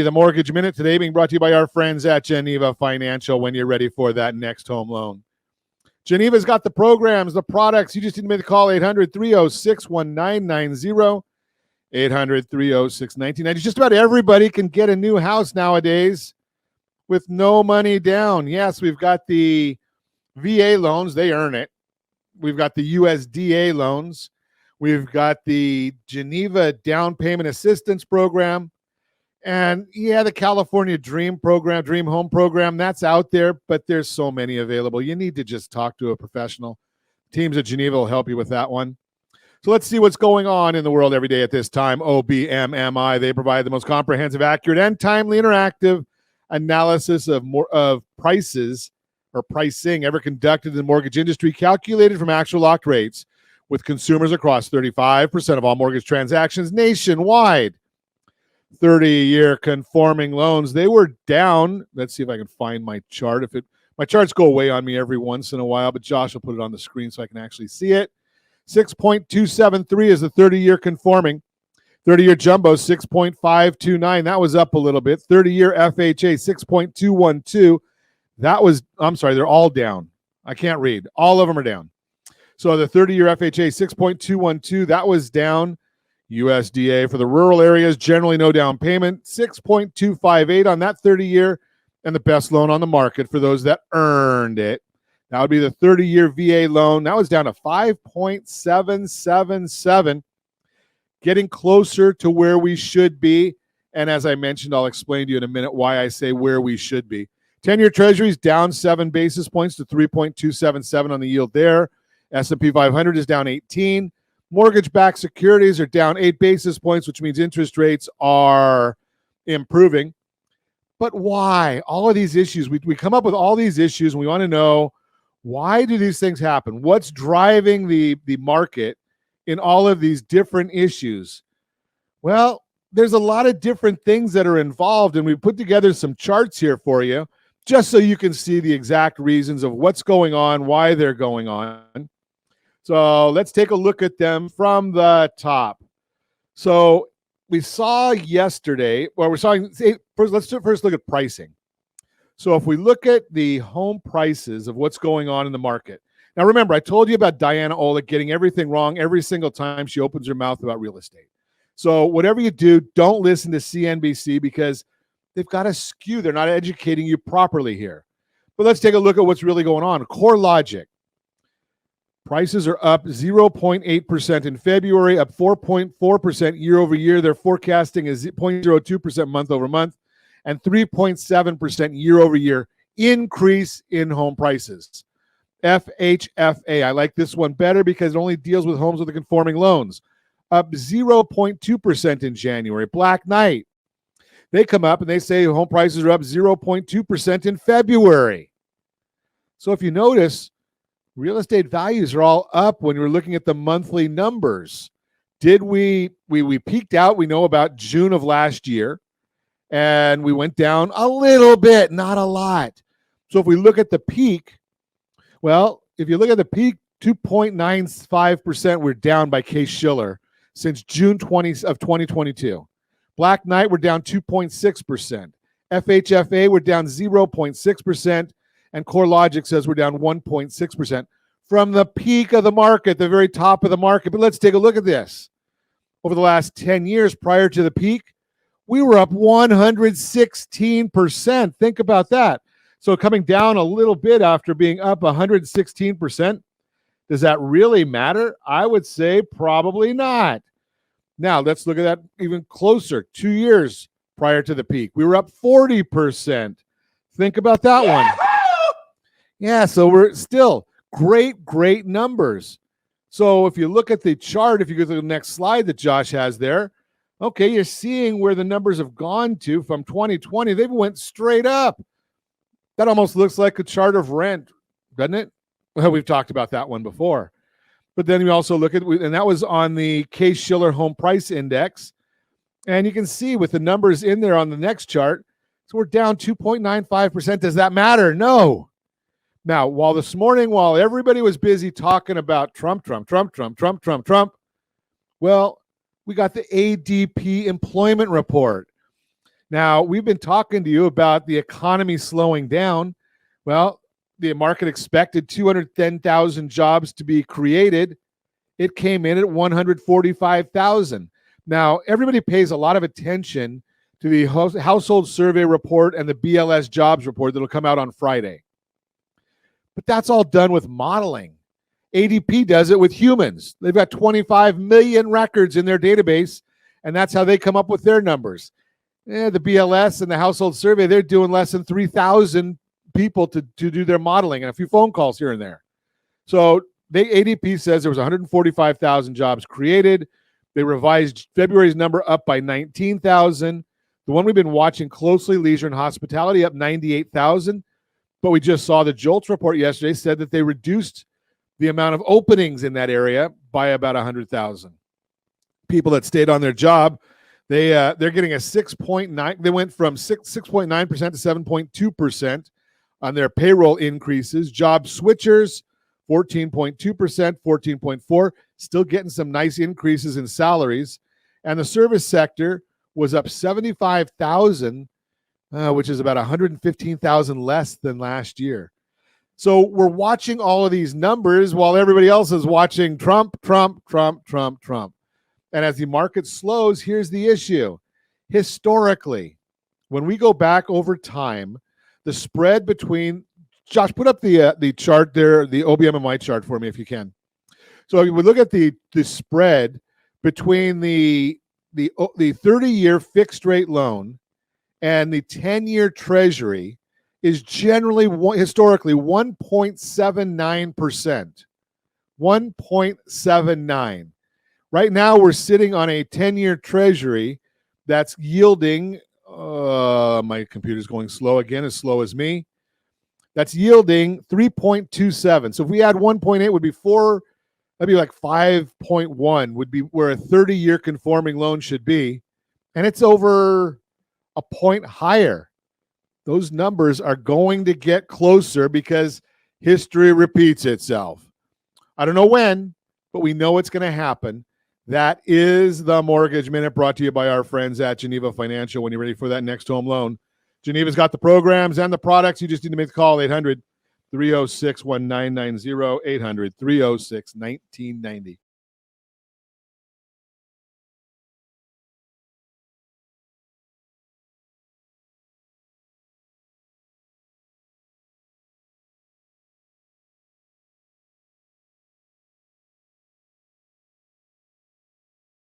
The Mortgage Minute today being brought to you by our friends at Geneva Financial when you're ready for that next home loan. Geneva's got the programs, the products. You just need to make the call, 800-306-1990, 800-306-1990. Just about everybody can get a new house nowadays with no money down. Yes, we've got the VA loans. They earn it. We've got the USDA loans. We've got the Geneva Down Payment Assistance Program. And yeah, the California Dream Program, Dream Home Program, that's out there, but there's so many available. You need to just talk to a professional. Teams at Geneva will help you with that one. So let's see what's going on in the world every day at this time. OBMMI, they provide the most comprehensive, accurate, and timely interactive analysis of prices or pricing ever conducted in the mortgage industry, calculated from actual locked rates with consumers across 35% of all mortgage transactions nationwide. 30-year conforming loans, they were down. Let's see if I can find my chart. My charts go away on me every once in a while, but Josh will put it on the screen so I can actually see it. 6.273 is the 30-year conforming. 30-year jumbo, 6.529. That was up a little bit. 30-year FHA, 6.212. They're all down. I can't read. All of them are down. So the 30-year FHA, 6.212, that was down. USDA for the rural areas, generally no down payment, 6.258 on that 30-year, and the best loan on the market for those that earned it. That would be the 30-year VA loan. That was down to 5.777, getting closer to where we should be. And as I mentioned, I'll explain to you in a minute why I say where we should be. 10-year Treasuries down 7 basis points to 3.277 on the yield there. S&P 500 is down 18. Mortgage-backed securities are down 8 basis points, which means interest rates are improving. But why? All of these issues, we come up with all these issues, and we want to know, why do these things happen? What's driving the market in all of these different issues? Well, there's a lot of different things that are involved, and we put together some charts here for you, just so you can see the exact reasons of what's going on, why they're going on. So let's take a look at them from the top. So we saw yesterday, let's first look at pricing. So if we look at the home prices of what's going on in the market. Now remember, I told you about Diana Olick getting everything wrong every single time she opens her mouth about real estate. So whatever you do, don't listen to CNBC because they've got a skew. They're not educating you properly here. But let's take a look at what's really going on. CoreLogic. Prices are up 0.8% in February, up 4.4% year over year. Their forecasting is 0.02% month over month and 3.7% year over year increase in home prices. FHFA, I like this one better because it only deals with homes with the conforming loans, up 0.2% in January. Black Knight, they come up and they say home prices are up 0.2% in February. So if you notice, real estate values are all up when you're looking at the monthly numbers. Did we peaked out, we know, about June of last year, and we went down a little bit, not a lot. So if we look at the peak, well, if you look at the peak, 2.95% we're down by Case-Shiller since June 2022. Black Knight, we're down 2.6%. FHFA, we're down 0.6%. And CoreLogic says we're down 1.6% from the peak of the market, the very top of the market. But let's take a look at this. Over the last 10 years prior to the peak, we were up 116%. Think about that. So coming down a little bit after being up 116%, does that really matter? I would say probably not. Now, let's look at that even closer. 2 years prior to the peak, we were up 40%. Think about that one. Yeah, so we're still great numbers. So if you look at the chart, if you go to the next slide that Josh has there, okay, you're seeing where the numbers have gone to from 2020. They went straight up. That almost looks like a chart of rent, doesn't it? Well, we've talked about that one before. But then we also look at, and that was on the Case-Shiller Home Price Index. And you can see with the numbers in there on the next chart, so we're down 2.95%. Does that matter? No. Now, while everybody was busy talking about Trump, well, we got the ADP employment report. Now, we've been talking to you about the economy slowing down. Well, the market expected 210,000 jobs to be created. It came in at 145,000. Now, everybody pays a lot of attention to the household survey report and the BLS jobs report that will come out on Friday. But that's all done with modeling. ADP does it with humans. They've got 25 million records in their database, and that's how they come up with their numbers. The BLS and the household survey, they're doing less than 3,000 people to do their modeling and a few phone calls here and there. So ADP says there was 145,000 jobs created. They revised February's number up by 19,000. The one we've been watching closely, leisure and hospitality, up 98,000. But we just saw the JOLTS report yesterday said that they reduced the amount of openings in that area by about 100,000. People that stayed on their job, they're getting a 6.9. They went from 6.9% to 7.2% on their payroll increases. Job switchers, 14.2%, 14.4%, still getting some nice increases in salaries. And the service sector was up 75,000, which is about 115,000 less than last year. So we're watching all of these numbers while everybody else is watching Trump, Trump, Trump, Trump, Trump. And as the market slows, here's the issue. Historically, when we go back over time, the spread between, Josh, put up the chart there, the OBMMI chart for me if you can. So if we look at the spread between the 30-year fixed rate loan and the 10-year treasury is generally historically 1.79%. 1.79. Right now we're sitting on a 10-year treasury that's yielding, my computer's going slow again, as slow as me. That's yielding 3.27. So if we add 1.8 would be 4, that'd be like 5.1 would be where a 30-year conforming loan should be. And it's over a point higher. Those numbers are going to get closer because history repeats itself. I don't know when, but we know it's going to happen. That is the Mortgage Minute, brought to you by our friends at Geneva Financial. When you're ready for that next home loan, Geneva's got the programs and the products. You just need to make the call, 800-306-1990, 800-306-1990.